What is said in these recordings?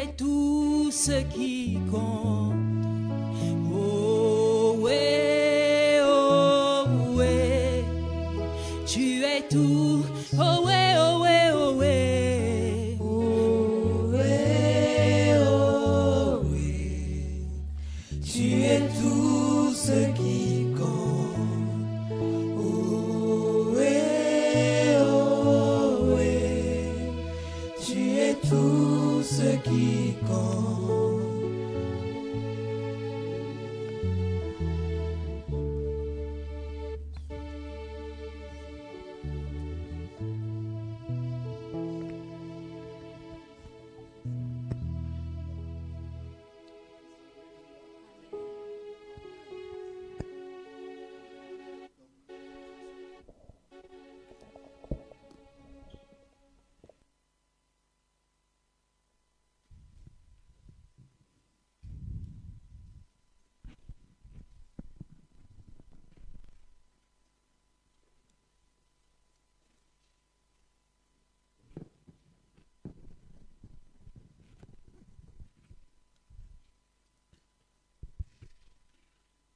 es tout ce qui compte. Oh ouais, tu es tout. Oh ouais, oh ouais, oh ouais. Oh ouais, tu es tout ce qui compte. Oh ouais, tu es tout ce qui compte.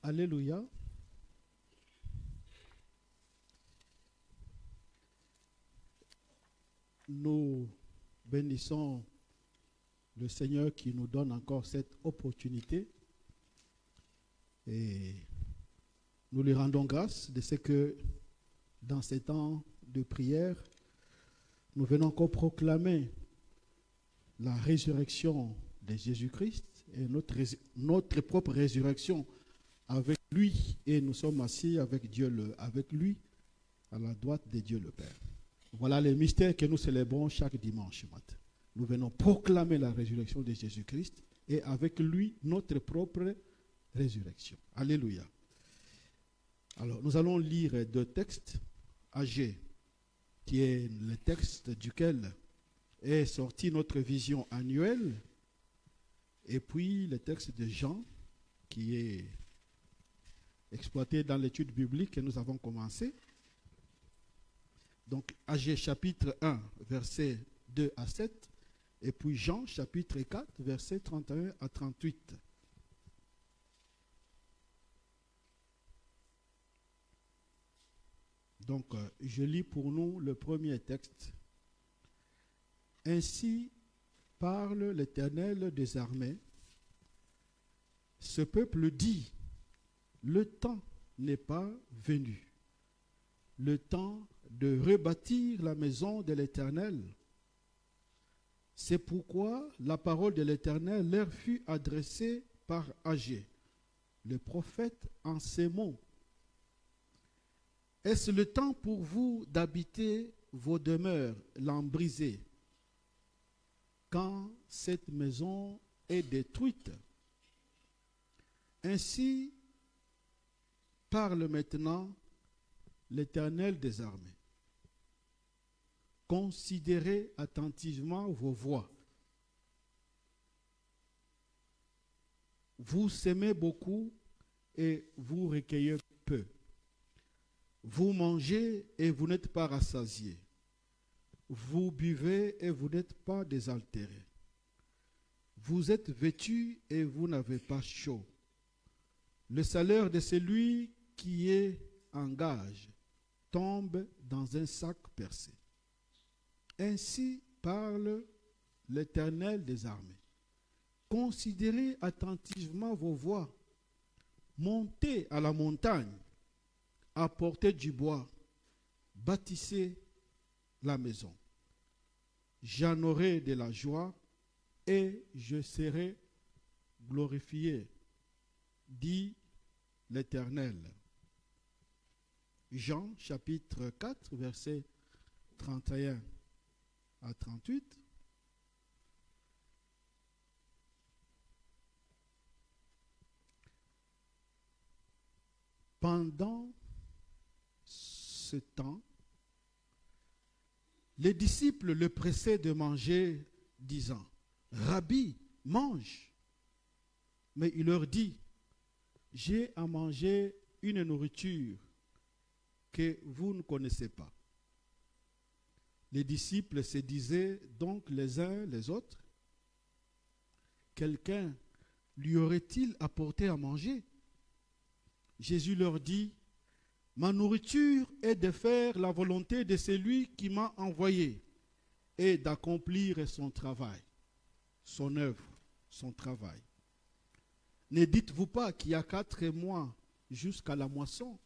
Alléluia. Nous bénissons le Seigneur qui nous donne encore cette opportunité et nous lui rendons grâce de ce que dans ces temps de prière, nous venons encore proclamer la résurrection de Jésus-Christ et notre propre résurrection avec lui, et nous sommes assis avec avec lui à la droite de Dieu le Père. Voilà les mystères que nous célébrons chaque dimanche matin. Nous venons proclamer la résurrection de Jésus-Christ et avec lui notre propre résurrection. Alléluia. Alors nous allons lire deux textes. Agé, qui est le texte duquel est sortie notre vision annuelle, et puis le texte de Jean, qui est exploité dans l'étude biblique que nous avons commencé. Donc, Agé chapitre 1, versets 2 à 7, et puis Jean chapitre 4, versets 31 à 38. Donc, je lis pour nous le premier texte. Ainsi parle l'Éternel des armées. Ce peuple dit, le temps n'est pas venu, le temps de rebâtir la maison de l'Éternel. C'est pourquoi la parole de l'Éternel leur fut adressée par Agé, le prophète, en ces mots. Est-ce le temps pour vous d'habiter vos demeures lambrisées, quand cette maison est détruite? Ainsi parle maintenant l'Éternel des armées. Considérez attentivement vos voies. Vous semez beaucoup et vous recueillez peu. Vous mangez et vous n'êtes pas rassasiés. Vous buvez et vous n'êtes pas désaltérés. Vous êtes vêtus et vous n'avez pas chaud. Le salaire de celui qui est en gage tombe dans un sac percé. Ainsi parle l'Éternel des armées. Considérez attentivement vos voies. Montez à la montagne, apportez du bois, bâtissez la maison. J'en aurai de la joie et je serai glorifié, dit l'Éternel. Jean chapitre 4, versets 31 à 38. Pendant ce temps, les disciples le pressaient de manger, disant, « Rabbi, mange !» Mais il leur dit, « J'ai à manger une nourriture que vous ne connaissez pas. » Les disciples se disaient donc les uns les autres, quelqu'un lui aurait-il apporté à manger? Jésus leur dit, ma nourriture est de faire la volonté de celui qui m'a envoyé et d'accomplir son travail, son œuvre, son travail. Ne dites-vous pas qu'il y a 4 mois jusqu'à la moisson?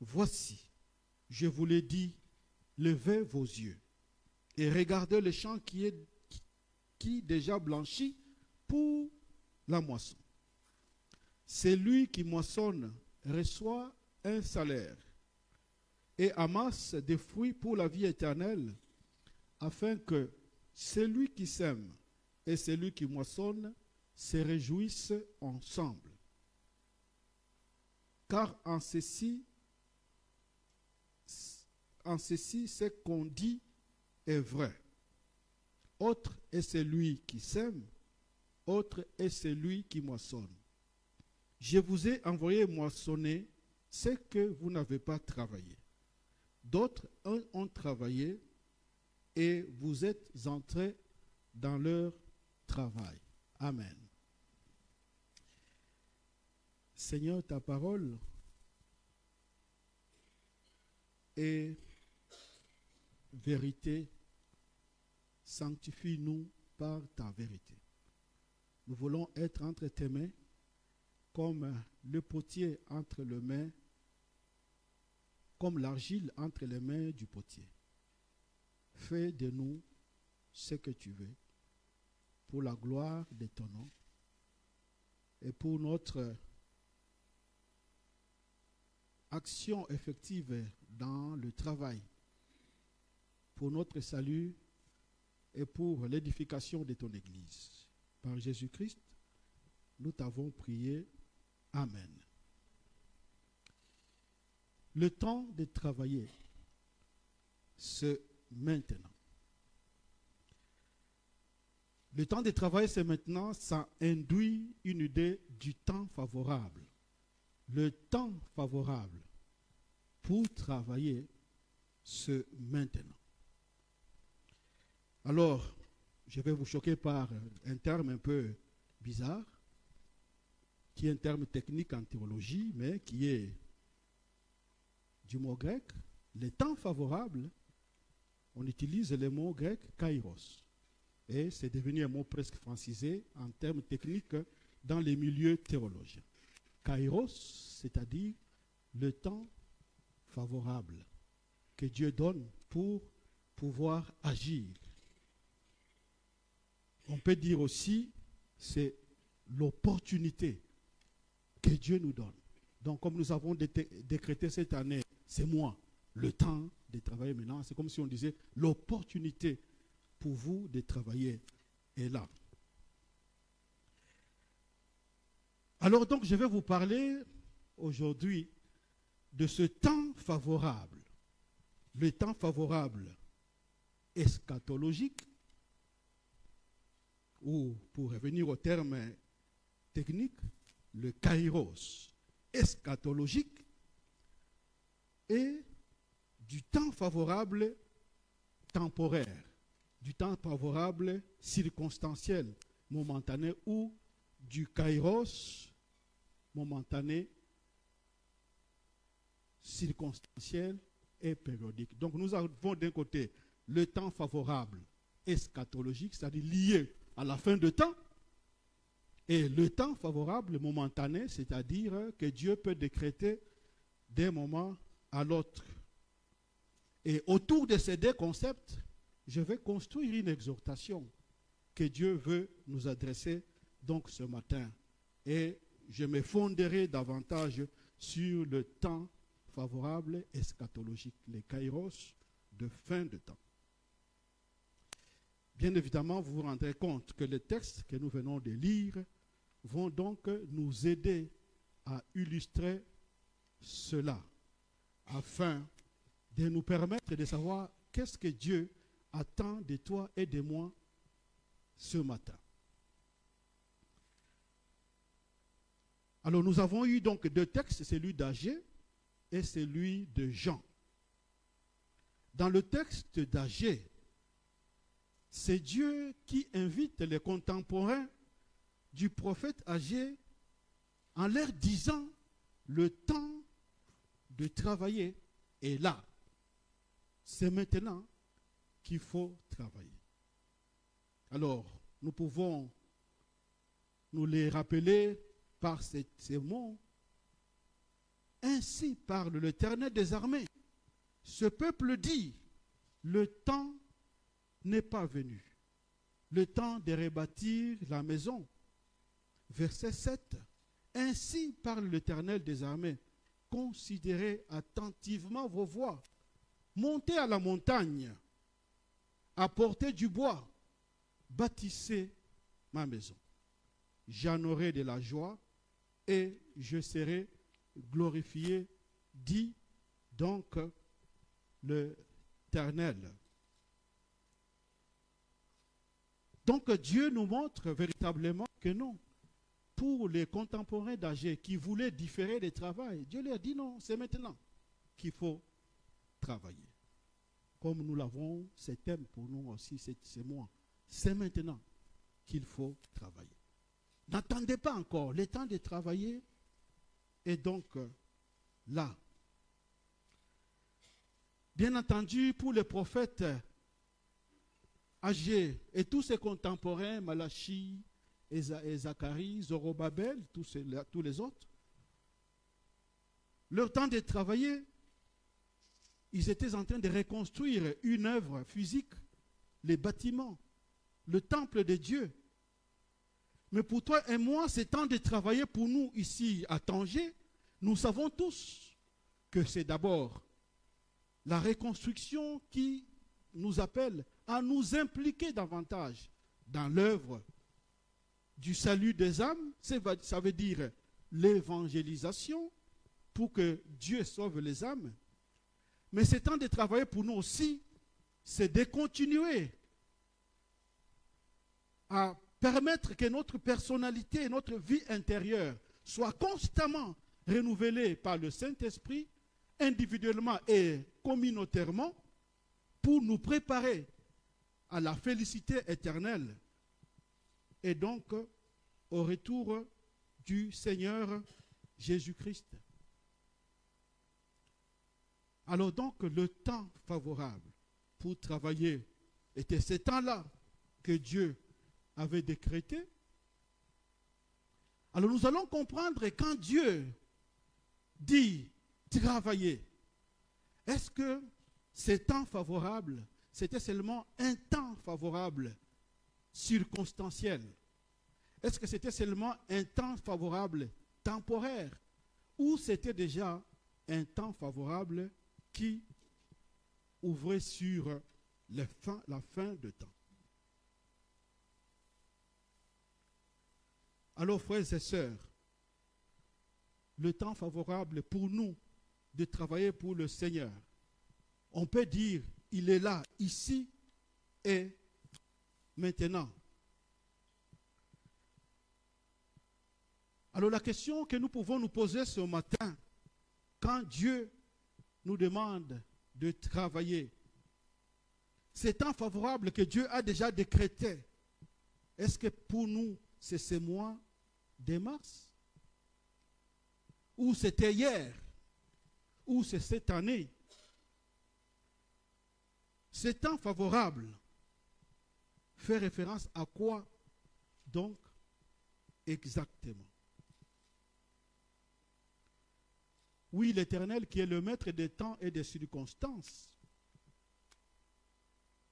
Voici, je vous l'ai dit, levez vos yeux et regardez le champ qui déjà blanchit pour la moisson. Celui qui moissonne reçoit un salaire et amasse des fruits pour la vie éternelle, afin que celui qui sème et celui qui moissonne se réjouissent ensemble. Car en ceci, ce qu'on dit est vrai. Autre est celui qui sème, autre est celui qui moissonne. Je vous ai envoyé moissonner ce que vous n'avez pas travaillé. D'autres ont travaillé et vous êtes entrés dans leur travail. Amen. Seigneur, ta parole est vérité. Sanctifie-nous par ta vérité. Nous voulons être entre tes mains, comme le potier entre les mains, comme l'argile entre les mains du potier. Fais de nous ce que tu veux, pour la gloire de ton nom et pour notre action effective dans le travail, pour notre salut et pour l'édification de ton Église. Par Jésus-Christ, nous t'avons prié. Amen. Le temps de travailler, c'est maintenant. Le temps de travailler, c'est maintenant. Ça induit une idée du temps favorable. Le temps favorable pour travailler, c'est maintenant. Alors, je vais vous choquer par un terme un peu bizarre, qui est un terme technique en théologie, mais qui est du mot grec. Le temps favorable, on utilise le mot grec kairos. Et c'est devenu un mot presque francisé en termes techniques dans les milieux théologiens. Kairos, c'est-à-dire le temps favorable que Dieu donne pour pouvoir agir. On peut dire aussi, c'est l'opportunité que Dieu nous donne. Donc, comme nous avons décrété cette année, c'est moi, le temps de travailler maintenant. C'est comme si on disait, l'opportunité pour vous de travailler est là. Alors donc, je vais vous parler aujourd'hui de ce temps favorable. Le temps favorable eschatologique, ou pour revenir au terme technique, le kairos eschatologique, et du temps favorable temporaire, du temps favorable circonstanciel, momentané, ou du kairos momentané, circonstanciel et périodique. Donc nous avons d'un côté le temps favorable eschatologique, c'est-à-dire lié à la fin de temps, et le temps favorable momentané, c'est-à-dire que Dieu peut décréter d'un moment à l'autre. Et autour de ces deux concepts, je vais construire une exhortation que Dieu veut nous adresser donc ce matin. Et je me fonderai davantage sur le temps favorable eschatologique, les kairos de fin de temps. Bien évidemment, vous vous rendrez compte que les textes que nous venons de lire vont donc nous aider à illustrer cela, afin de nous permettre de savoir qu'est-ce que Dieu attend de toi et de moi ce matin. Alors nous avons eu donc deux textes, celui d'Agée et celui de Jean. Dans le texte d'Agée, c'est Dieu qui invite les contemporains du prophète Agé en leur disant, le temps de travailler est là. C'est maintenant qu'il faut travailler. Alors, nous pouvons nous les rappeler par ces mots. Ainsi parle l'Éternel des armées. Ce peuple dit, le temps n'est pas venu. Le temps de rebâtir la maison. Verset 7. Ainsi parle l'Éternel des armées. Considérez attentivement vos voies. Montez à la montagne. Apportez du bois. Bâtissez ma maison. J'en aurai de la joie et je serai glorifié, dit donc l'Éternel. Donc Dieu nous montre véritablement que non. Pour les contemporains d'Agé qui voulaient différer des travails, Dieu leur dit non, c'est maintenant qu'il faut travailler. Comme nous l'avons, c'est thème pour nous aussi, c'est moi. C'est maintenant qu'il faut travailler. N'attendez pas encore, le temps de travailler est donc là. Bien entendu, pour les prophètes Agé et tous ses contemporains, Malachi, et Zacharie, Zorobabel, tous les autres, leur temps de travailler, ils étaient en train de reconstruire une œuvre physique, les bâtiments, le temple de Dieu. Mais pour toi et moi, c'est temps de travailler pour nous ici à Tanger. Nous savons tous que c'est d'abord la reconstruction qui nous appelle à nous impliquer davantage dans l'œuvre du salut des âmes. Ça veut dire l'évangélisation pour que Dieu sauve les âmes. Mais c'est temps de travailler pour nous aussi, c'est de continuer à permettre que notre personnalité et notre vie intérieure soient constamment renouvelées par le Saint-Esprit, individuellement et communautairement, pour nous préparer à la félicité éternelle et donc au retour du Seigneur Jésus-Christ. Alors donc le temps favorable pour travailler était ce temps-là que Dieu avait décrété. Alors nous allons comprendre quand Dieu dit travailler, est-ce que ce temps favorable, c'était seulement un temps favorable circonstanciel? Est-ce que c'était seulement un temps favorable temporaire? Ou c'était déjà un temps favorable qui ouvrait sur la fin de temps? Alors, frères et sœurs, le temps favorable pour nous de travailler pour le Seigneur, on peut dire, il est là, ici et maintenant. Alors la question que nous pouvons nous poser ce matin, quand Dieu nous demande de travailler, c'est temps favorable que Dieu a déjà décrété. Est-ce que pour nous, c'est ce mois de mars? Ou c'était hier? Ou c'est cette année? Ce temps favorable fait référence à quoi donc exactement? Oui, l'Éternel qui est le maître des temps et des circonstances,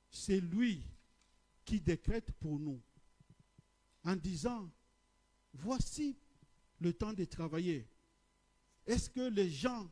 c'est lui qui décrète pour nous en disant, voici le temps de travailler. Est-ce que les gens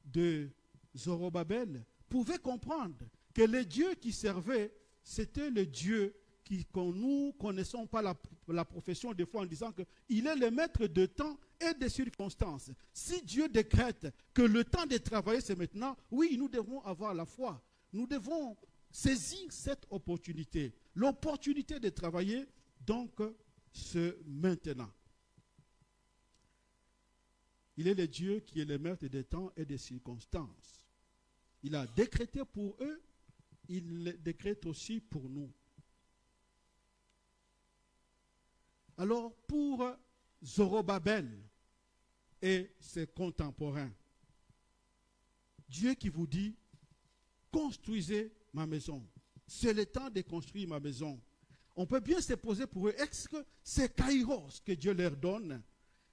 de Zorobabel pouvaient comprendre que le Dieu qui servait, c'était le Dieu que nous connaissons pas la profession des fois en disant qu'il est le maître de temps et des circonstances. Si Dieu décrète que le temps de travailler c'est maintenant, oui, nous devons avoir la foi. Nous devons saisir cette opportunité. L'opportunité de travailler, donc, ce maintenant. Il est le Dieu qui est le maître des temps et des circonstances. Il a décrété pour eux, il le décrète aussi pour nous. Alors, pour Zorobabel et ses contemporains, Dieu qui vous dit, construisez ma maison. C'est le temps de construire ma maison. On peut bien se poser pour eux, est-ce que c'est Kairos que Dieu leur donne?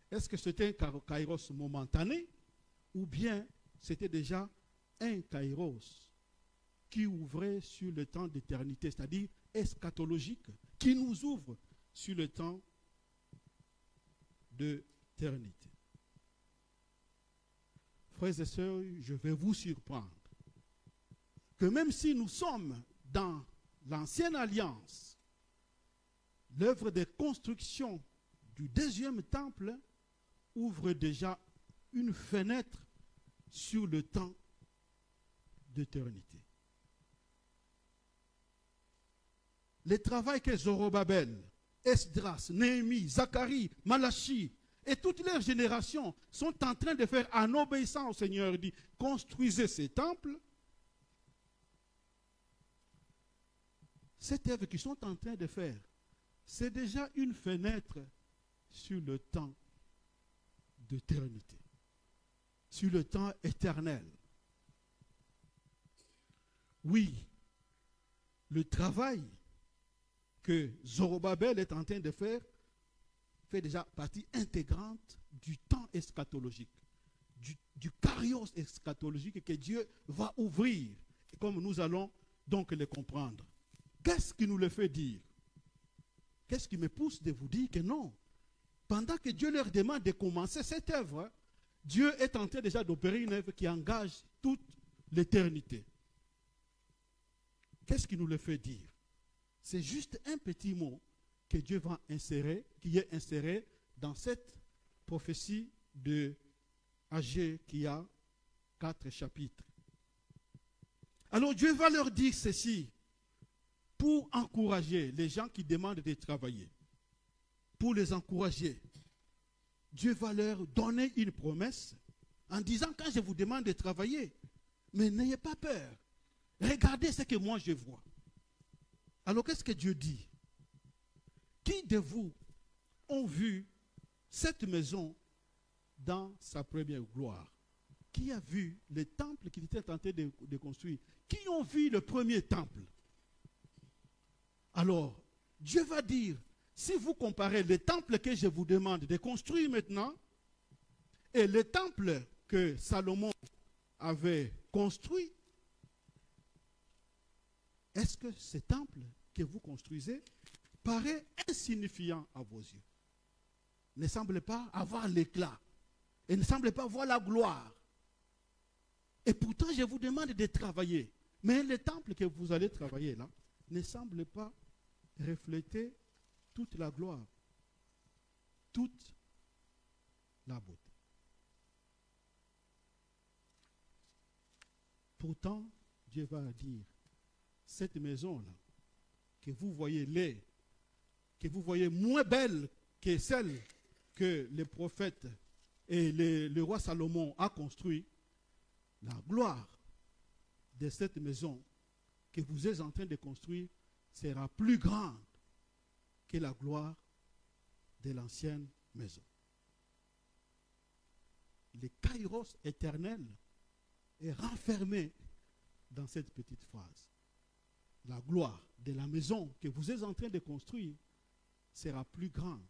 Est-ce que c'était un Kairos momentané? Ou bien c'était déjà un Kairos qui ouvrait sur le temps d'éternité, c'est-à-dire eschatologique, qui nous ouvre sur le temps d'éternité. Frères et sœurs, je vais vous surprendre que même si nous sommes dans l'ancienne alliance, l'œuvre de construction du deuxième temple ouvre déjà une fenêtre sur le temps d'éternité. Le travail que Zorobabel, Esdras, Néhémie, Zacharie, Malachi et toutes leurs générations sont en train de faire en obéissant au Seigneur, il dit, construisez ces temples. Cette œuvre qu'ils sont en train de faire, c'est déjà une fenêtre sur le temps d'éternité, sur le temps éternel. Oui, le travail que Zorobabel est en train de faire fait déjà partie intégrante du temps eschatologique, du kairos eschatologique que Dieu va ouvrir, comme nous allons donc le comprendre. Qu'est-ce qui nous le fait dire? Qu'est-ce qui me pousse de vous dire que non? Pendant que Dieu leur demande de commencer cette œuvre, Dieu est en train déjà d'opérer une œuvre qui engage toute l'éternité. Qu'est-ce qui nous le fait dire? C'est juste un petit mot que Dieu va insérer, qui est inséré dans cette prophétie de Agé qui a 4 chapitres. Alors Dieu va leur dire ceci pour encourager les gens qui demandent de travailler. Pour les encourager, Dieu va leur donner une promesse en disant, quand je vous demande de travailler, mais n'ayez pas peur. Regardez ce que moi je vois. Alors qu'est-ce que Dieu dit? Qui de vous ont vu cette maison dans sa première gloire? Qui a vu le temple qu'il était tenté de construire? Qui ont vu le premier temple? Alors, Dieu va dire, si vous comparez le temple que je vous demande de construire maintenant et le temple que Salomon avait construit, est-ce que ce temple que vous construisez paraît insignifiant à vos yeux? Ne semble pas avoir l'éclat et ne semble pas avoir la gloire. Et pourtant, je vous demande de travailler. Mais le temple que vous allez travailler là ne semble pas refléter toute la gloire, toute la beauté. Pourtant, Dieu va dire, cette maison-là, que vous voyez laid, que vous voyez moins belle que celle que le prophète et le roi Salomon a construit, la gloire de cette maison que vous êtes en train de construire sera plus grande que la gloire de l'ancienne maison. Le kairos éternel est renfermé dans cette petite phrase. La gloire de la maison que vous êtes en train de construire sera plus grande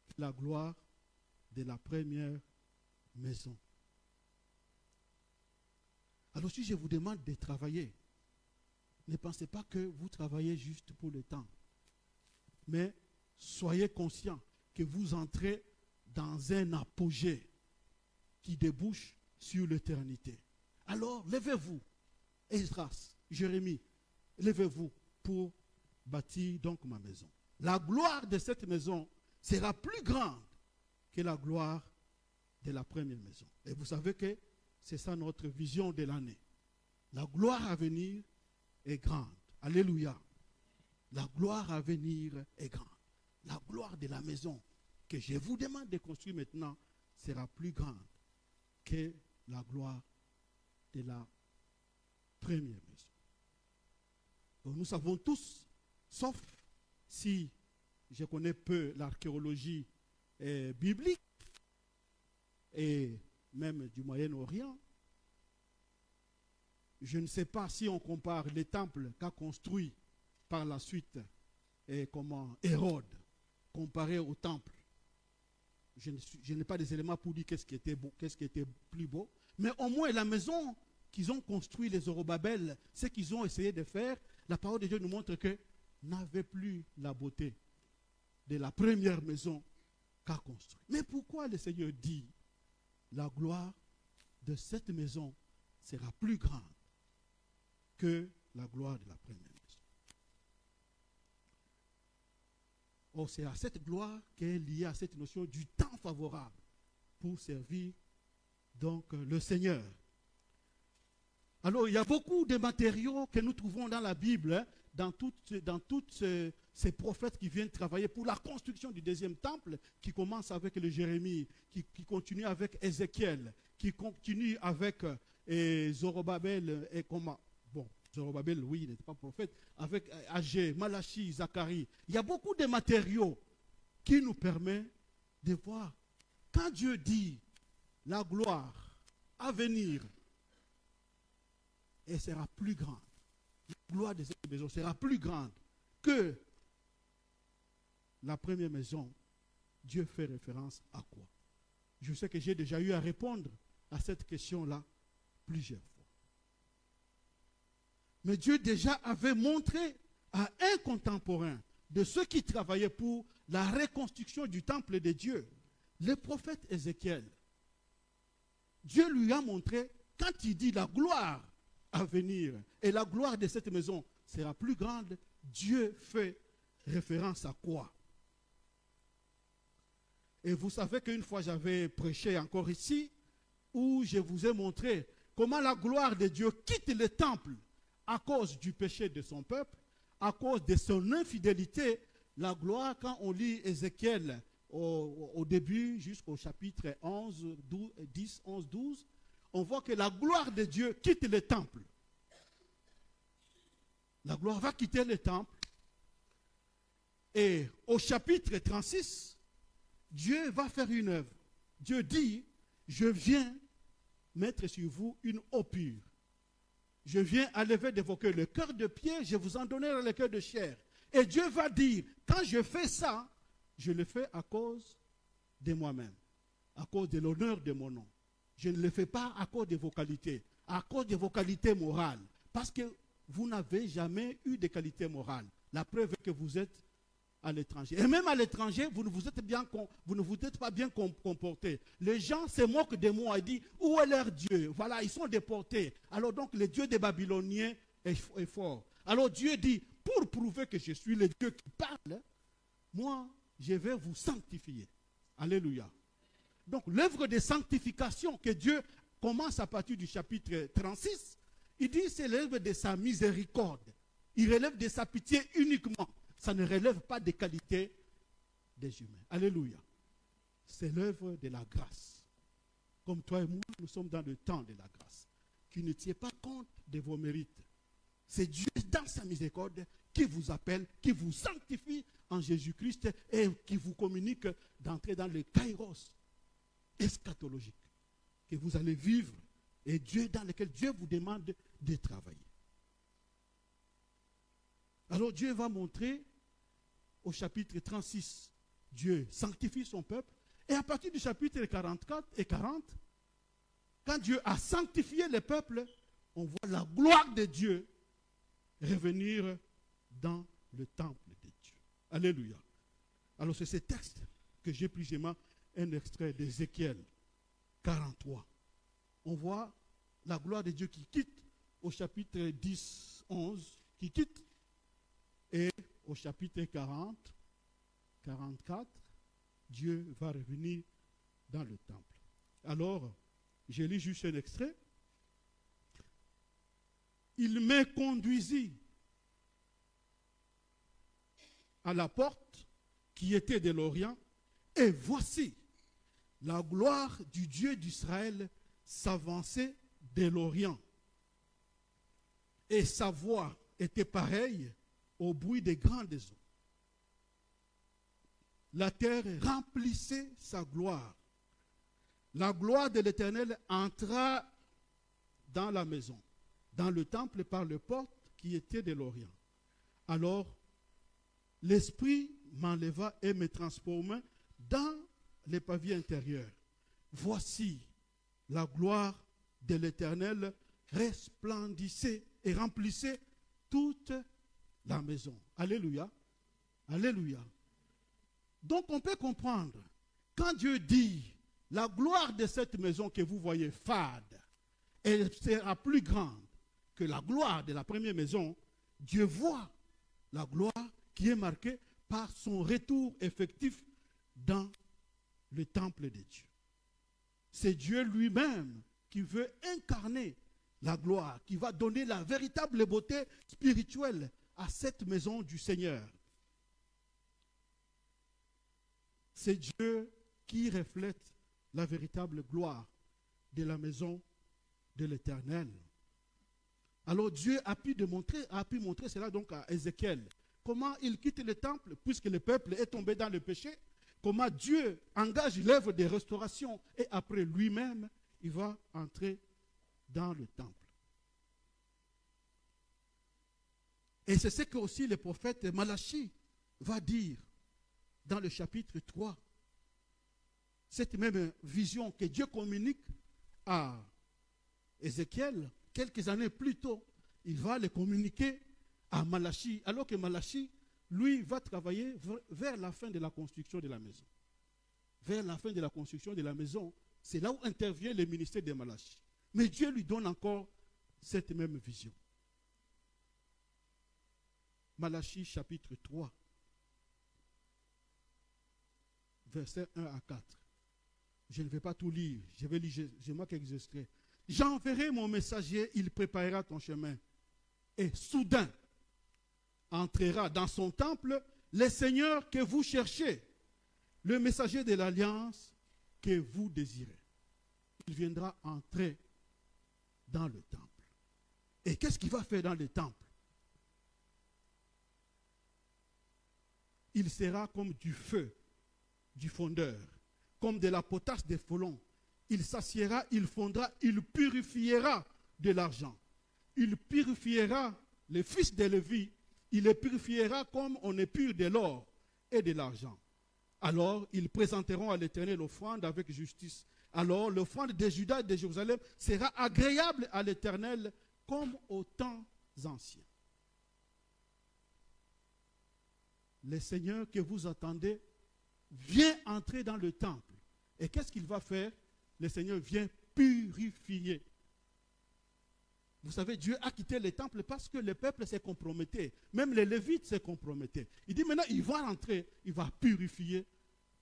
que la gloire de la première maison. Alors si je vous demande de travailler, ne pensez pas que vous travaillez juste pour le temps. Mais soyez conscients que vous entrez dans un apogée qui débouche sur l'éternité. Alors, levez-vous, Esdras, Jérémie, levez-vous pour bâtir donc ma maison. La gloire de cette maison sera plus grande que la gloire de la première maison. Et vous savez que c'est ça notre vision de l'année. La gloire à venir est grande. Alléluia. La gloire à venir est grande. La gloire de la maison que je vous demande de construire maintenant sera plus grande que la gloire de la première maison. Donc nous savons tous, sauf si je connais peu l'archéologie biblique et même du Moyen-Orient. Je ne sais pas si on compare les temples qu'a construits par la suite Hérode comparé au temple. Je n'ai pas des éléments pour dire qu'est-ce qui était beau, qu'est-ce qui était plus beau, mais au moins la maison qu'ils ont construit, les Zorobabel, ce qu'ils ont essayé de faire, la parole de Dieu nous montre que n'avait plus la beauté de la première maison qu'a construite. Mais pourquoi le Seigneur dit la gloire de cette maison sera plus grande que la gloire de la première maison? Or, c'est à cette gloire qu'est liée à cette notion du temps favorable pour servir donc le Seigneur. Alors, il y a beaucoup de matériaux que nous trouvons dans la Bible, hein, dans toutes ces prophètes qui viennent travailler pour la construction du deuxième temple, qui commence avec le Jérémie, qui continue avec Ézéchiel, qui continue avec Zorobabel et comment. Bon, Zorobabel, oui, il n'était pas prophète, avec Agé, Malachi, Zacharie. Il y a beaucoup de matériaux qui nous permettent de voir. Quand Dieu dit la gloire à venir, elle sera plus grande. La gloire de cette maison sera plus grande que la première maison. Dieu fait référence à quoi? Je sais que j'ai déjà eu à répondre à cette question-là plusieurs fois. Mais Dieu déjà avait montré à un contemporain de ceux qui travaillaient pour la reconstruction du temple de Dieu, le prophète Ézéchiel. Dieu lui a montré, quand il dit la gloire à venir et la gloire de cette maison sera plus grande, Dieu fait référence à quoi? Et vous savez qu'une fois j'avais prêché encore ici, où je vous ai montré comment la gloire de Dieu quitte le temple à cause du péché de son peuple, à cause de son infidélité. La gloire, quand on lit Ézéchiel au début jusqu'au chapitre 10, 11, 12, on voit que la gloire de Dieu quitte le temple. La gloire va quitter le temple. Et au chapitre 36, Dieu va faire une œuvre. Dieu dit, je viens mettre sur vous une eau pure. Je viens enlever de vos cœurs le cœur de pierre, je vous en donnerai le cœur de chair. Et Dieu va dire, quand je fais ça, je le fais à cause de moi-même, à cause de l'honneur de mon nom. Je ne le fais pas à cause de vos qualités, à cause de vos qualités morales. Parce que vous n'avez jamais eu de qualités morales. La preuve est que vous êtes à l'étranger. Et même à l'étranger, vous ne vous êtes pas bien comportés. Les gens se moquent de moi et disent, où est leur Dieu? Voilà, ils sont déportés. Alors donc, le Dieu des Babyloniens est fort. Alors Dieu dit, pour prouver que je suis le Dieu qui parle, moi, je vais vous sanctifier. Alléluia. Donc, l'œuvre de sanctification que Dieu commence à partir du chapitre 36, il dit, c'est l'œuvre de sa miséricorde. Il relève de sa pitié uniquement. Ça ne relève pas des qualités des humains. Alléluia. C'est l'œuvre de la grâce. Comme toi et moi, nous sommes dans le temps de la grâce. Qui ne tient pas compte de vos mérites. C'est Dieu, dans sa miséricorde, qui vous appelle, qui vous sanctifie en Jésus-Christ et qui vous communique d'entrer dans le kairos eschatologique que vous allez vivre et Dieu dans lequel Dieu vous demande de travailler. Alors Dieu va montrer au chapitre 36, Dieu sanctifie son peuple. Et à partir du chapitre 44 et 40, quand Dieu a sanctifié le peuple, on voit la gloire de Dieu revenir dans le temple de Dieu. Alléluia. Alors c'est ce texte que j'ai plus aisément un extrait d'Ézéchiel 43. On voit la gloire de Dieu qui quitte au chapitre 10, 11, qui quitte. Et au chapitre 40, 44, Dieu va revenir dans le temple. Alors, je lis juste un extrait. Il me conduisit à la porte qui était de l'Orient, et voici, la gloire du Dieu d'Israël s'avançait de l'Orient. Et sa voix était pareille au bruit des grandes eaux. la terre remplissait sa gloire. La gloire de l'Éternel entra dans la maison, dans le temple par les portes qui étaient de l'Orient. Alors, l'Esprit m'enleva et me transforma dans les pavillons intérieurs. Voici, la gloire de l'Éternel resplendissait et remplissait toute la maison. Alléluia. Alléluia. Donc on peut comprendre, quand Dieu dit, la gloire de cette maison que vous voyez fade, elle sera plus grande que la gloire de la première maison, Dieu voit la gloire qui est marquée par son retour effectif dans le temple de Dieu. C'est Dieu lui-même qui veut incarner la gloire, qui va donner la véritable beauté spirituelle à cette maison du Seigneur. C'est Dieu qui reflète la véritable gloire de la maison de l'Éternel. Alors Dieu a pu montrer cela donc à Ézéchiel. Comment il quitte le temple puisque le peuple est tombé dans le péché. Comment Dieu engage l'œuvre de restauration et après lui-même, il va entrer dans le temple. Et c'est ce que aussi le prophète Malachie va dire dans le chapitre 3. Cette même vision que Dieu communique à Ézéchiel, quelques années plus tôt, il va le communiquer à Malachie, alors que Malachie, lui, va travailler vers la fin de la construction de la maison. Vers la fin de la construction de la maison, c'est là où intervient le ministère de Malachie. Mais Dieu lui donne encore cette même vision. Malachie chapitre 3, versets 1 à 4. Je ne vais pas tout lire, je vais lire, je marque quelques extraits. J'enverrai mon messager, il préparera ton chemin. Et soudain, entrera dans son temple le Seigneur que vous cherchez, le messager de l'alliance que vous désirez. Il viendra entrer dans le temple. Et qu'est-ce qu'il va faire dans le temple? Il sera comme du feu du fondeur, comme de la potasse des frelons. Il s'assiera, il fondra, il purifiera de l'argent. Il purifiera les fils de Lévi, il les purifiera comme on épure de l'or et de l'argent. Alors, ils présenteront à l'Éternel l'offrande avec justice. Alors, l'offrande de Juda et de Jérusalem sera agréable à l'Éternel comme aux temps anciens. Le Seigneur que vous attendez vient entrer dans le temple. Et qu'est-ce qu'il va faire? Le Seigneur vient purifier. Vous savez, Dieu a quitté le temple parce que le peuple s'est comprometté. Même les Lévites s'est compromettés. Il dit maintenant, il va rentrer, il va purifier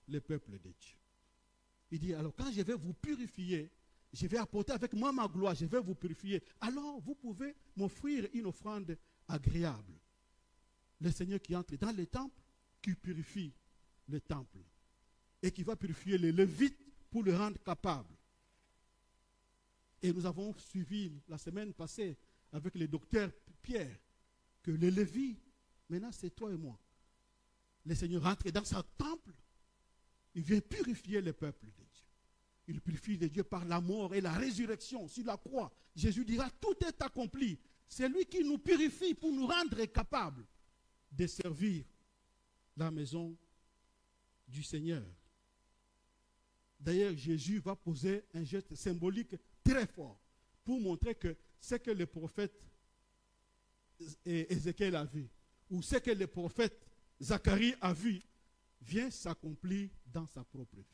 le peuple de Dieu. Il dit, alors quand je vais vous purifier, je vais apporter avec moi ma gloire, je vais vous purifier. Alors vous pouvez m'offrir une offrande agréable. Le Seigneur qui entre dans le temple, qui purifie le temple. Et qui va purifier les Lévites pour le rendre capable. Et nous avons suivi la semaine passée avec le docteur Pierre que les Lévites, maintenant c'est toi et moi. Le Seigneur rentre dans son temple, il vient purifier le peuple de Dieu. Il purifie les dieux par la mort et la résurrection sur la croix. Jésus dira, tout est accompli. C'est lui qui nous purifie pour nous rendre capables de servir la maison du Seigneur. D'ailleurs, Jésus va poser un geste symbolique très fort pour montrer que ce que le prophète Ézéchiel a vu, ou ce que le prophète Zacharie a vu, vient s'accomplir dans sa propre vie.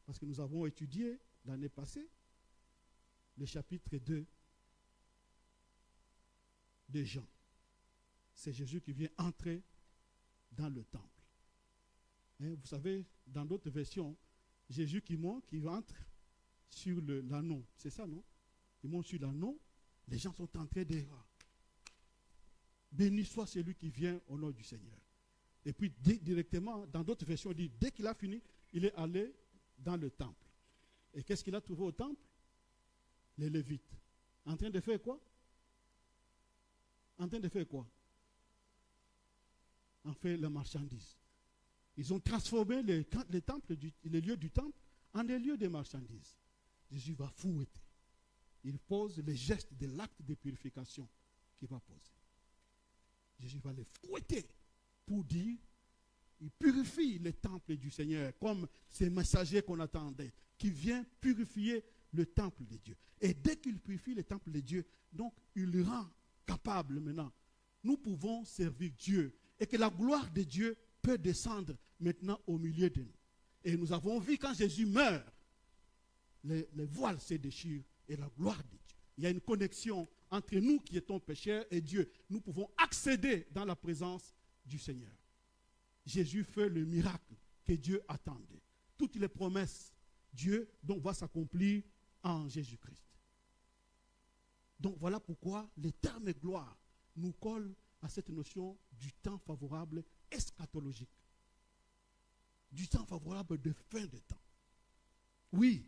Parce que nous avons étudié l'année passée le chapitre 2 de Jean. C'est Jésus qui vient entrer dans le temple. Hein, vous savez, dans d'autres versions, Jésus qui monte, qui entre sur l'anneau. C'est ça, non? Il monte sur l'anneau, les gens sont en train de... Béni soit celui qui vient au nom du Seigneur. Et puis directement, dans d'autres versions, on dit, dès qu'il a fini, il est allé dans le temple. Et qu'est-ce qu'il a trouvé au temple? Les Lévites. En train de faire quoi? En train de faire quoi? En fait, la marchandise. Ils ont transformé les lieux du temple en des lieux de marchandises. Jésus va fouetter. Il pose les gestes de l'acte de purification qu'il va poser. Jésus va les fouetter pour dire, il purifie le temple du Seigneur, comme ces messagers qu'on attendait, qui vient purifier le temple de Dieu. Et dès qu'il purifie le temple de Dieu, donc il rend capable maintenant. Nous pouvons servir Dieu et que la gloire de Dieu peut descendre maintenant au milieu de nous. Et nous avons vu quand Jésus meurt, les voiles se déchirent et la gloire de Dieu. Il y a une connexion entre nous qui étions pécheurs et Dieu. Nous pouvons accéder dans la présence du Seigneur. Jésus fait le miracle que Dieu attendait. Toutes les promesses, Dieu donc va s'accomplir en Jésus-Christ. Donc voilà pourquoi les termes gloire nous collent à cette notion du temps favorable eschatologique. Du temps favorable de fin de temps. Oui.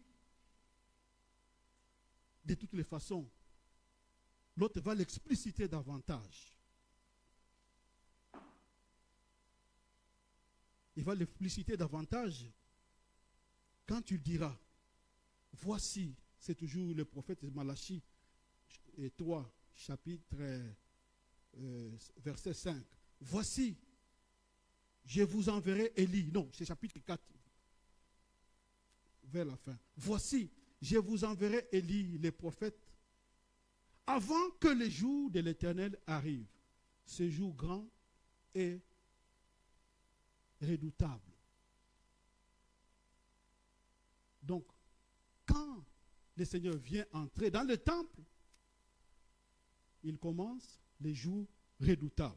De toutes les façons, l'autre va l'expliciter davantage. Il va l'expliciter davantage quand tu diras, voici, c'est toujours le prophète Malachie, et 3, chapitre, verset 5. Voici, je vous enverrai Élie. Non, c'est chapitre 4, vers la fin. Voici, je vous enverrai Élie, les prophètes, avant que le jour de l'Éternel arrive. Ce jour grand et redoutable. Donc, quand le Seigneur vient entrer dans le temple, il commence les jours redoutables.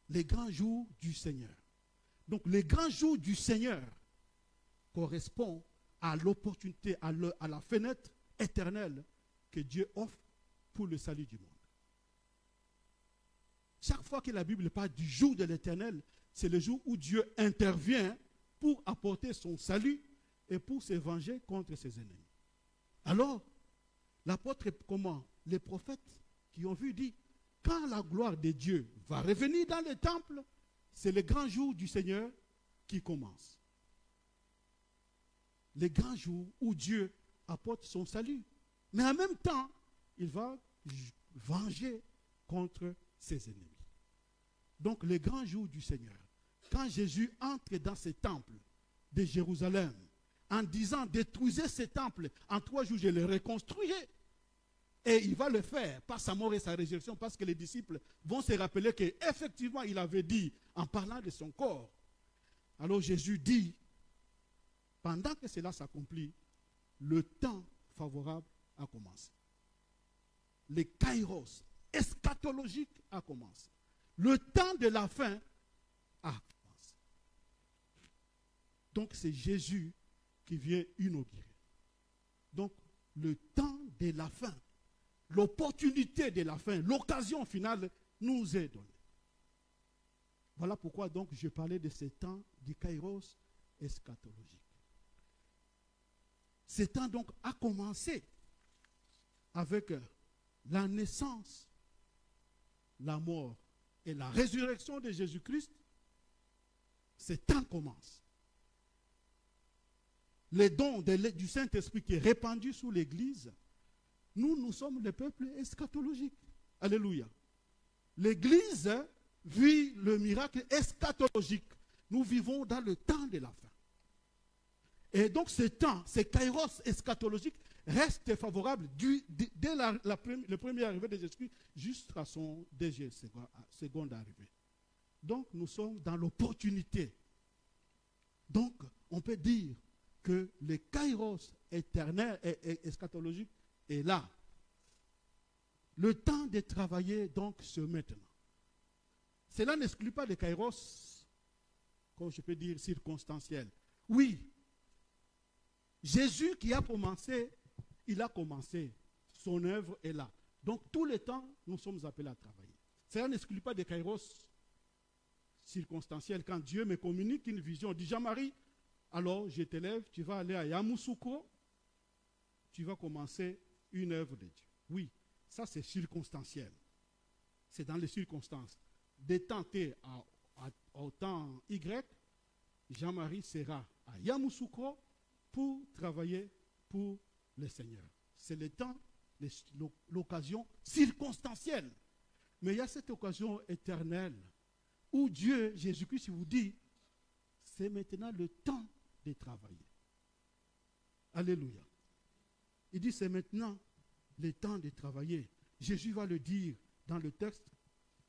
Les grands jours du Seigneur. Donc, les grands jours du Seigneur correspondent à l'opportunité, à la fenêtre éternelle que Dieu offre pour le salut du monde. Chaque fois que la Bible parle du jour de l'Éternel, c'est le jour où Dieu intervient pour apporter son salut et pour se venger contre ses ennemis. Alors, l'apôtre, comment? Les prophètes qui ont vu dit, quand la gloire de Dieu va revenir dans le temple, c'est le grand jour du Seigneur qui commence. Les grands jours où Dieu apporte son salut. Mais en même temps, il va venger contre ses ennemis. Donc, les grands jours du Seigneur, quand Jésus entre dans ce temple de Jérusalem, en disant, détruisez ce temple, en 3 jours, je le reconstruirai. Et il va le faire par sa mort et sa résurrection, parce que les disciples vont se rappeler qu'effectivement, il avait dit, en parlant de son corps. Alors Jésus dit, pendant que cela s'accomplit, le temps favorable a commencé. Le kairos eschatologique a commencé. Le temps de la fin a commencé. Donc c'est Jésus qui vient inaugurer. Donc le temps de la fin, l'opportunité de la fin, l'occasion finale nous est donnée. Voilà pourquoi donc je parlais de ce temps du kairos eschatologique. Ce temps donc a commencé avec la naissance, la mort et la résurrection de Jésus-Christ. Ce temps commence. Les dons du Saint-Esprit qui est répandu sur l'Église, nous sommes le peuple eschatologique. Alléluia. L'Église vit le miracle eschatologique. Nous vivons dans le temps de la fin. Et donc ce temps, ce kairos eschatologique reste favorable dès le premier arrivée de Jésus jusqu'à son deuxième seconde arrivée. Donc nous sommes dans l'opportunité. Donc on peut dire que le kairos éternel et eschatologique est là. Le temps de travailler donc c'est maintenant. Cela n'exclut pas le kairos, comme je peux dire, circonstanciel. Oui, Jésus qui a commencé, il a commencé. Son œuvre est là. Donc, tout le temps, nous sommes appelés à travailler. Cela n'exclut pas de kairos circonstanciel. Quand Dieu me communique une vision, dit Jean-Marie, alors je t'élève, tu vas aller à Yamoussoukro, tu vas commencer une œuvre de Dieu. Oui, ça c'est circonstanciel. C'est dans les circonstances. Détenter au temps Y, Jean-Marie sera à Yamoussoukro pour travailler pour le Seigneur. C'est le temps, l'occasion circonstancielle. Mais il y a cette occasion éternelle où Dieu, Jésus-Christ, vous dit, c'est maintenant le temps de travailler. Alléluia. Il dit, c'est maintenant le temps de travailler. Jésus va le dire dans le texte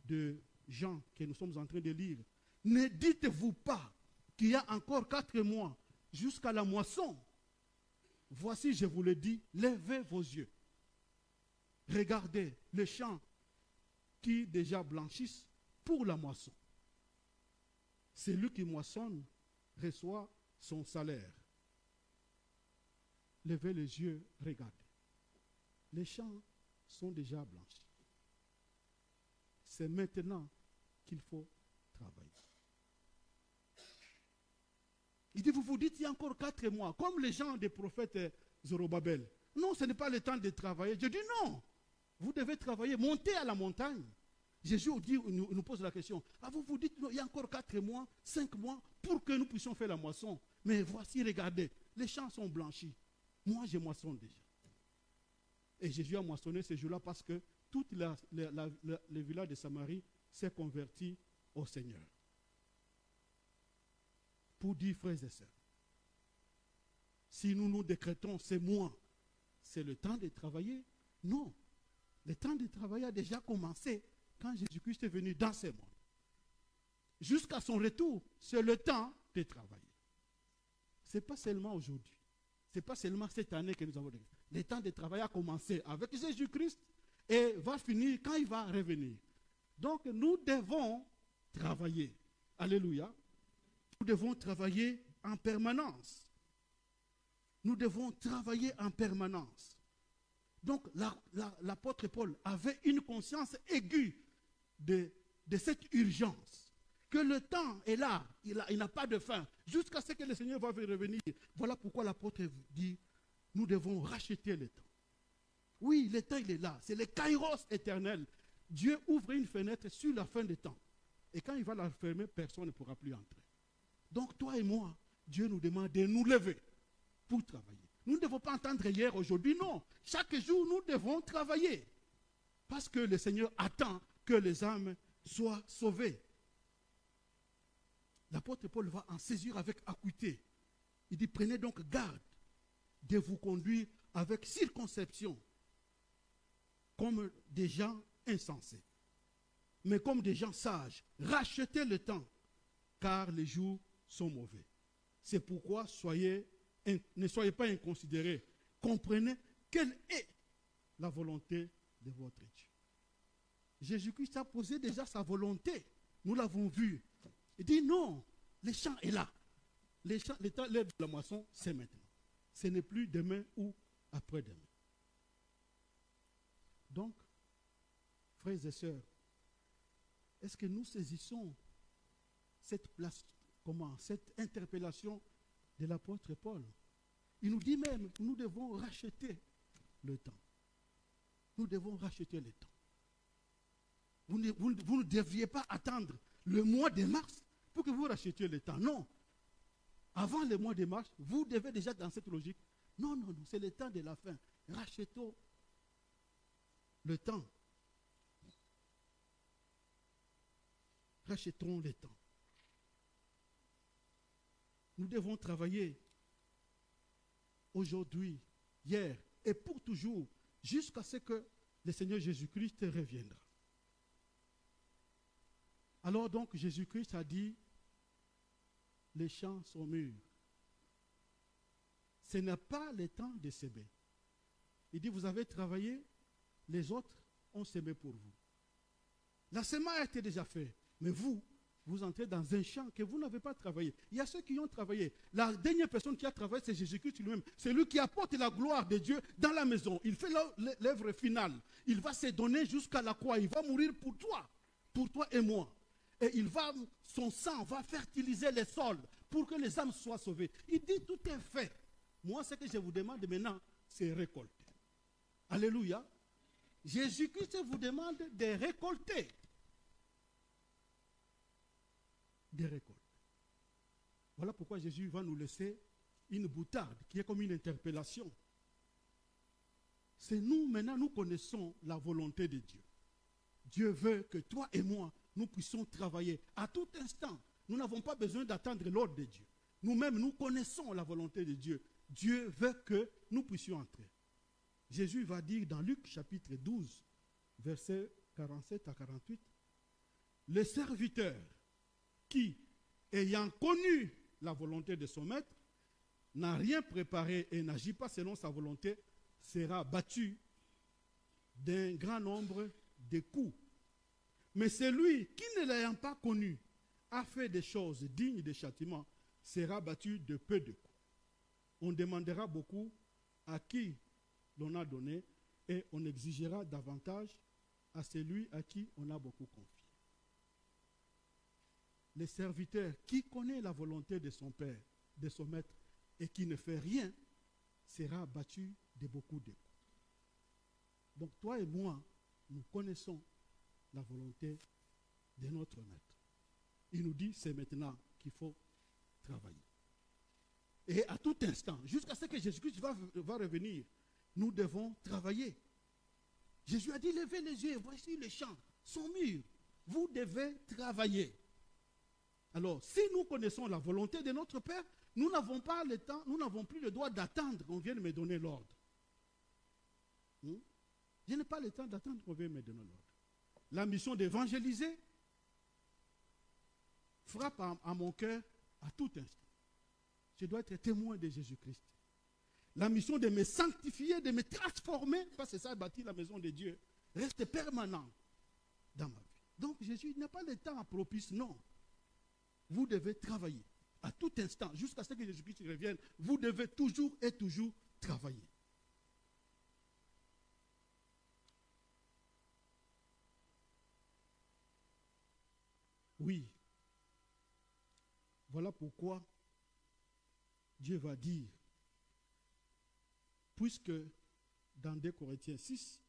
de Jean que nous sommes en train de lire. Ne dites-vous pas qu'il y a encore 4 mois jusqu'à la moisson. Voici, je vous le dis, levez vos yeux. Regardez les champs qui déjà blanchissent pour la moisson. Celui qui moissonne reçoit son salaire. Levez les yeux, regardez. Les champs sont déjà blanchis. C'est maintenant qu'il faut travailler. Il dit, vous vous dites, il y a encore 4 mois, comme les gens des prophètes Zorobabel. Non, ce n'est pas le temps de travailler. Je dis non, vous devez travailler, monter à la montagne. Jésus nous pose la question, vous vous dites, non, il y a encore 4 mois, 5 mois, pour que nous puissions faire la moisson. Mais voici, regardez, les champs sont blanchis. Moi, je moissonne déjà. Et Jésus a moissonné ce jour-là parce que tout le village de Samarie s'est converti au Seigneur. Pour dire, frères et sœurs, si nous nous décrétons ces mois, c'est le temps de travailler. Non, le temps de travailler a déjà commencé quand Jésus-Christ est venu dans ces mois. Jusqu'à son retour, c'est le temps de travailler. Ce n'est pas seulement aujourd'hui. Ce n'est pas seulement cette année que nous avons décrété. Le temps de travail a commencé avec Jésus-Christ et va finir quand il va revenir. Donc nous devons travailler. Alléluia. Nous devons travailler en permanence. Nous devons travailler en permanence. Donc l'apôtre Paul avait une conscience aiguë de cette urgence. Que le temps est là, il n'a pas de fin. Jusqu'à ce que le Seigneur va revenir. Voilà pourquoi l'apôtre dit, nous devons racheter le temps. Oui, le temps il est là. C'est le kairos éternel. Dieu ouvre une fenêtre sur la fin des temps. Et quand il va la fermer, personne ne pourra plus entrer. Donc toi et moi, Dieu nous demande de nous lever pour travailler. Nous ne devons pas entendre hier, aujourd'hui, non. Chaque jour, nous devons travailler. Parce que le Seigneur attend que les âmes soient sauvées. L'apôtre Paul va en saisir avec acuité. Il dit, prenez donc garde de vous conduire avec circonception, comme des gens insensés, mais comme des gens sages. Rachetez le temps, car les jours sont mauvais. C'est pourquoi ne soyez pas inconsidérés. Comprenez quelle est la volonté de votre Dieu. Jésus-Christ a posé déjà sa volonté. Nous l'avons vu. Il dit non, le champ est là. L'heure de la moisson, c'est maintenant. Ce n'est plus demain ou après-demain. Donc, frères et sœurs, est-ce que nous saisissons cette place, cette interpellation de l'apôtre Paul? Il nous dit même, nous devons racheter le temps. Nous devons racheter le temps. Vous ne deviez pas attendre le mois de mars pour que vous rachetiez le temps. Non. Avant le mois de mars, vous devez déjà dans cette logique. Non, non, non, c'est le temps de la fin. Rachetons le temps. Rachetons le temps. Nous devons travailler aujourd'hui, hier et pour toujours, jusqu'à ce que le Seigneur Jésus-Christ reviendra. Alors donc Jésus-Christ a dit, les champs sont mûrs. Ce n'est pas le temps de s'aimer. Il dit, vous avez travaillé, les autres ont semé pour vous. La semence a été déjà faite, mais vous entrez dans un champ que vous n'avez pas travaillé. Il y a ceux qui ont travaillé. La dernière personne qui a travaillé, c'est Jésus-Christ lui-même. C'est lui qui apporte la gloire de Dieu dans la maison. Il fait l'œuvre finale. Il va se donner jusqu'à la croix. Il va mourir pour toi et moi. Et son sang va fertiliser les sols pour que les âmes soient sauvées. Il dit, tout est fait. Moi, ce que je vous demande maintenant, c'est récolter. Alléluia. Jésus-Christ vous demande de récolter. des récoltes. Voilà pourquoi Jésus va nous laisser une boutade qui est comme une interpellation. C'est nous, maintenant, nous connaissons la volonté de Dieu. Dieu veut que toi et moi, nous puissions travailler à tout instant. Nous n'avons pas besoin d'attendre l'ordre de Dieu. Nous-mêmes, nous connaissons la volonté de Dieu. Dieu veut que nous puissions entrer. Jésus va dire dans Luc chapitre 12, versets 47 à 48, « Le serviteur qui, ayant connu la volonté de son maître, n'a rien préparé et n'agit pas selon sa volonté, sera battu d'un grand nombre de coups. Mais celui qui ne l'ayant pas connu a fait des choses dignes de châtiment, sera battu de peu de coups. On demandera beaucoup à qui l'on a donné et on exigera davantage à celui à qui on a beaucoup confié. » Le serviteur qui connaît la volonté de son père, de son maître, et qui ne fait rien, sera battu de beaucoup de coups. Donc toi et moi, nous connaissons la volonté de notre maître. Il nous dit, c'est maintenant qu'il faut travailler. Et à tout instant, jusqu'à ce que Jésus-Christ va revenir, nous devons travailler. Jésus a dit, levez les yeux, voici les champs, sont mûrs. Vous devez travailler. Alors, si nous connaissons la volonté de notre Père, nous n'avons pas le temps, nous n'avons plus le droit d'attendre qu'on vienne me donner l'ordre. Je n'ai pas le temps d'attendre qu'on vienne me donner l'ordre. La mission d'évangéliser frappe à mon cœur à tout instant. Je dois être témoin de Jésus-Christ. La mission de me sanctifier, de me transformer, parce que ça a bâti la maison de Dieu, reste permanente dans ma vie. Donc Jésus n'a pas le temps propice, non. Vous devez travailler à tout instant, jusqu'à ce que Jésus-Christ revienne. Vous devez toujours et toujours travailler. Oui. Voilà pourquoi Dieu va dire, puisque dans 2 Corinthiens 6,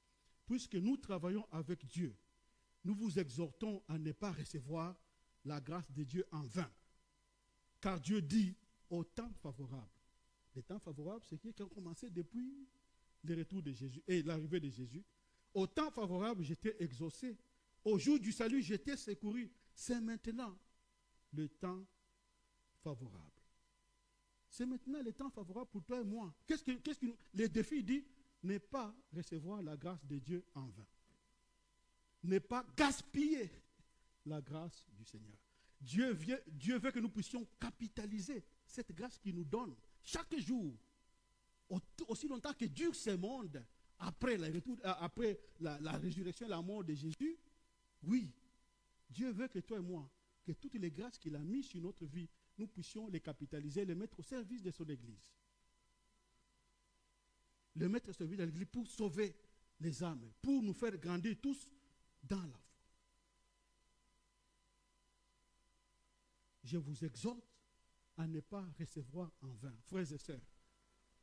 puisque nous travaillons avec Dieu, nous vous exhortons à ne pas recevoir la grâce de Dieu en vain. Car Dieu dit au temps favorable. Les temps favorables, c'est qui ont commencé depuis le retour de Jésus et l'arrivée de Jésus. Au temps favorable, j'étais exaucé. Au jour du salut, j'étais secouru. C'est maintenant le temps favorable. C'est maintenant le temps favorable pour toi et moi. Qu'est-ce que le défi dit? Ne pas recevoir la grâce de Dieu en vain. Ne pas gaspiller la grâce du Seigneur. Dieu veut que nous puissions capitaliser cette grâce qu'il nous donne chaque jour, aussi longtemps que dure ce monde, après la résurrection et la mort de Jésus. Oui, Dieu veut que toi et moi, que toutes les grâces qu'il a mises sur notre vie, nous puissions les capitaliser, les mettre au service de son Église. Les mettre au service de l'Église pour sauver les âmes, pour nous faire grandir tous dans la foi. Je vous exhorte à ne pas recevoir en vain. Frères et sœurs,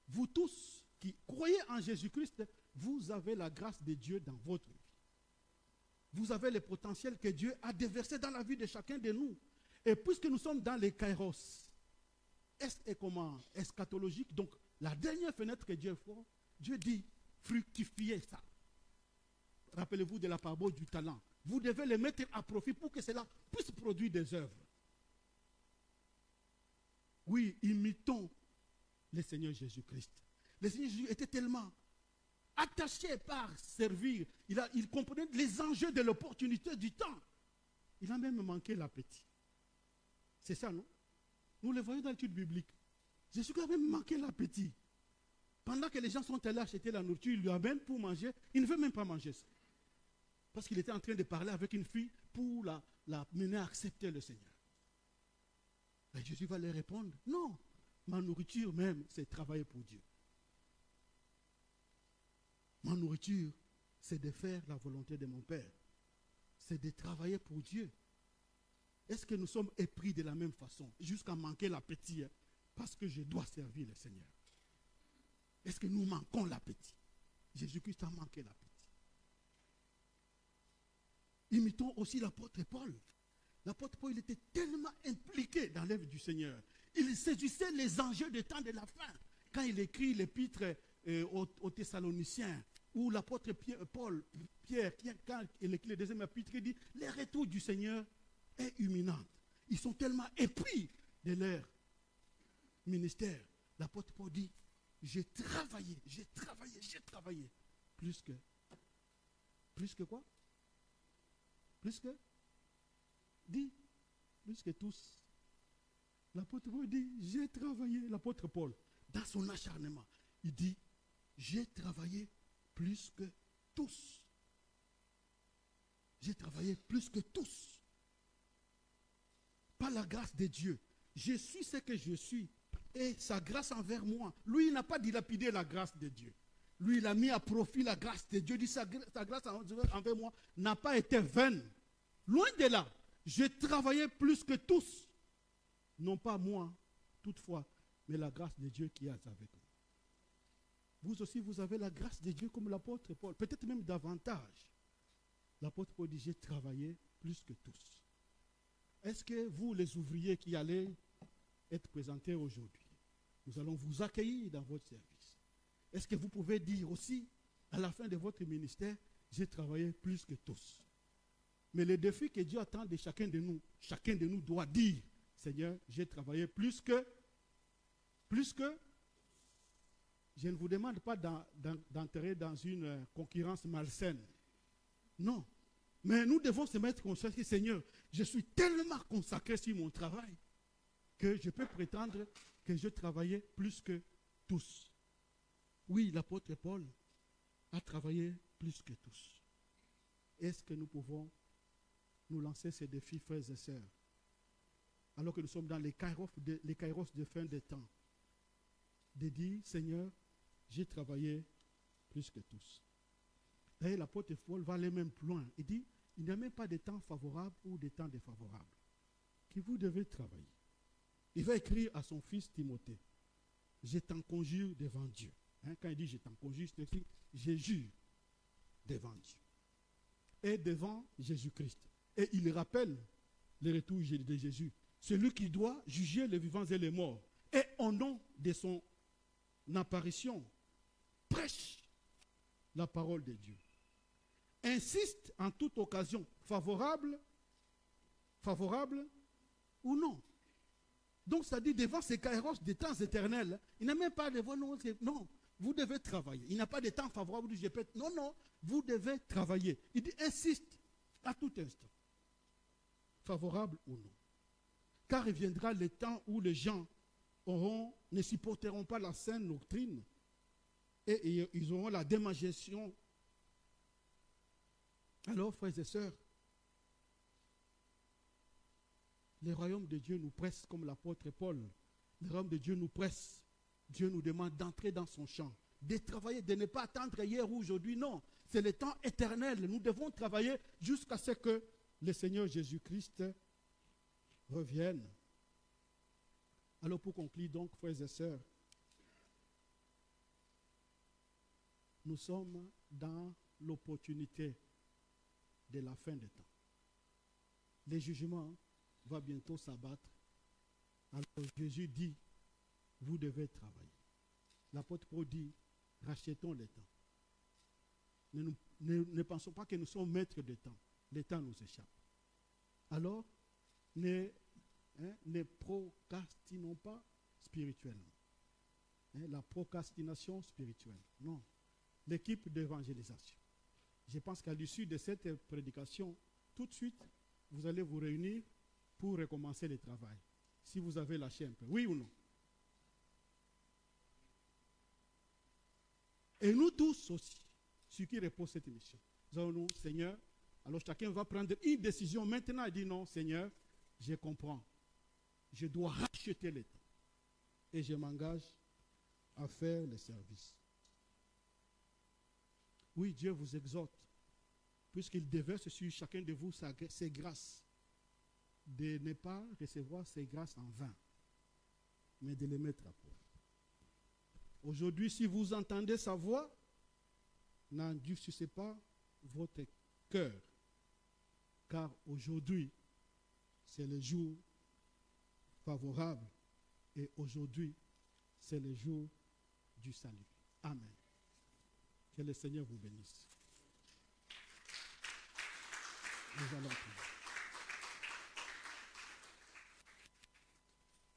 vous tous qui croyez en Jésus-Christ, vous avez la grâce de Dieu dans votre vie. Vous avez le potentiel que Dieu a déversé dans la vie de chacun de nous. Et puisque nous sommes dans les kairos, eschatologique, donc la dernière fenêtre que Dieu fait, Dieu dit, fructifiez ça. Rappelez-vous de la parabole du talent. Vous devez le mettre à profit pour que cela puisse produire des œuvres. Oui, imitons le Seigneur Jésus-Christ. Le Seigneur Jésus était tellement attaché par servir. Il comprenait les enjeux de l'opportunité du temps. Il a même manqué l'appétit. C'est ça, non? Nous le voyons dans l'étude biblique. Jésus a même manqué l'appétit. Pendant que les gens sont allés acheter la nourriture, il lui amène pour manger. Il ne veut même pas manger ça. Parce qu'il était en train de parler avec une fille pour la mener à accepter le Seigneur. Et Jésus va leur répondre, non, ma nourriture même, c'est travailler pour Dieu. Ma nourriture, c'est de faire la volonté de mon Père. C'est de travailler pour Dieu. Est-ce que nous sommes épris de la même façon, jusqu'à manquer l'appétit, parce que je dois servir le Seigneur? Est-ce que nous manquons l'appétit? Jésus-Christ a manqué l'appétit. Imitons aussi l'apôtre Paul. L'apôtre Paul, il était tellement impliqué dans l'œuvre du Seigneur. Il saisissait les enjeux des temps de la fin. Quand il écrit l'épître aux Thessaloniciens, où l'apôtre Pierre, quand il écrit le deuxième épître, il dit, le retour du Seigneur est imminent. Ils sont tellement épris de leur ministère. L'apôtre Paul dit, j'ai travaillé. Plus que quoi? Plus que tous. L'apôtre Paul dit, j'ai travaillé. L'apôtre Paul, dans son acharnement, il dit, j'ai travaillé plus que tous. J'ai travaillé plus que tous. Par la grâce de Dieu, je suis ce que je suis. Et sa grâce envers moi. Lui, il n'a pas dilapidé la grâce de Dieu. Lui, il a mis à profit la grâce de Dieu. Il dit, sa grâce envers moi n'a pas été vaine. Loin de là, j'ai travaillé plus que tous. Non pas moi, toutefois, mais la grâce de Dieu qui est avec moi. Vous aussi, vous avez la grâce de Dieu comme l'apôtre Paul. Peut-être même davantage. L'apôtre Paul dit, j'ai travaillé plus que tous. Est-ce que vous, les ouvriers qui allez être présentés aujourd'hui, nous allons vous accueillir dans votre service. Est-ce que vous pouvez dire aussi, à la fin de votre ministère, j'ai travaillé plus que tous. Mais le défi que Dieu attend de chacun de nous doit dire, Seigneur, j'ai travaillé plus que, je ne vous demande pas d'entrer dans une concurrence malsaine. Non. Mais nous devons se mettre conscients que, Seigneur, je suis tellement consacré sur mon travail que je peux prétendre que je travaillais plus que tous. Oui, l'apôtre Paul a travaillé plus que tous. Est-ce que nous pouvons nous lancer ces défis, frères et sœurs, alors que nous sommes dans les kairos de fin des temps, de dire, Seigneur, j'ai travaillé plus que tous. D'ailleurs, l'apôtre Paul va aller même plus loin. Il dit, il n'y a même pas de temps favorable ou de temps défavorable, que vous devez travailler. Il va écrire à son fils Timothée, je t'en conjure devant Dieu. Quand il dit je t'en conjure, c'est écrit, je jure devant Dieu. Et devant Jésus-Christ. Et il rappelle le retour de Jésus. Celui qui doit juger les vivants et les morts. Et au nom de son apparition, prêche la parole de Dieu. Insiste en toute occasion, favorable ou non. Donc, ça dit devant ces kairos des temps éternels, il n'a même pas de voix, non, vous devez travailler. Il n'a pas de temps favorable, je répète, non, vous devez travailler. Il dit, insiste à tout instant, favorable ou non. Car il viendra le temps où les gens ne supporteront pas la saine doctrine et ils auront la démagogie. Alors, frères et sœurs, le royaume de Dieu nous presse comme l'apôtre Paul. Le royaume de Dieu nous presse. Dieu nous demande d'entrer dans son champ, de travailler, de ne pas attendre hier ou aujourd'hui. Non, c'est le temps éternel. Nous devons travailler jusqu'à ce que le Seigneur Jésus-Christ revienne. Alors pour conclure donc, frères et sœurs, nous sommes dans l'opportunité de la fin des temps. Le jugement va bientôt s'abattre. Alors Jésus dit, vous devez travailler. L'apôtre Paul dit, rachetons le temps. Ne pensons pas que nous sommes maîtres du temps. Le temps nous échappe. Alors, ne procrastinons pas spirituellement. La procrastination spirituelle. Non. L'équipe d'évangélisation. Je pense qu'à l'issue de cette prédication, tout de suite, vous allez vous réunir pour recommencer le travail. Si vous avez lâché un peu. Oui ou non? Et nous tous aussi, ceux qui reposent cette mission, nous allons nous, Seigneur, alors chacun va prendre une décision maintenant et dire non, Seigneur, je comprends. Je dois racheter le temps. Et je m'engage à faire le service. Oui, Dieu vous exhorte, puisqu'il déverse sur chacun de vous ses grâces, de ne pas recevoir ces grâces en vain, mais de les mettre à profit. Aujourd'hui, si vous entendez sa voix, n'endurcissez pas votre cœur, car aujourd'hui, c'est le jour favorable. Et aujourd'hui, c'est le jour du salut. Amen. Que le Seigneur vous bénisse. Nous allons prier.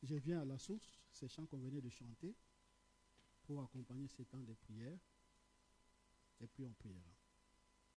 Je viens à la source, ces chants qu'on venait de chanter, pour accompagner ces temps de prière. Et puis on priera.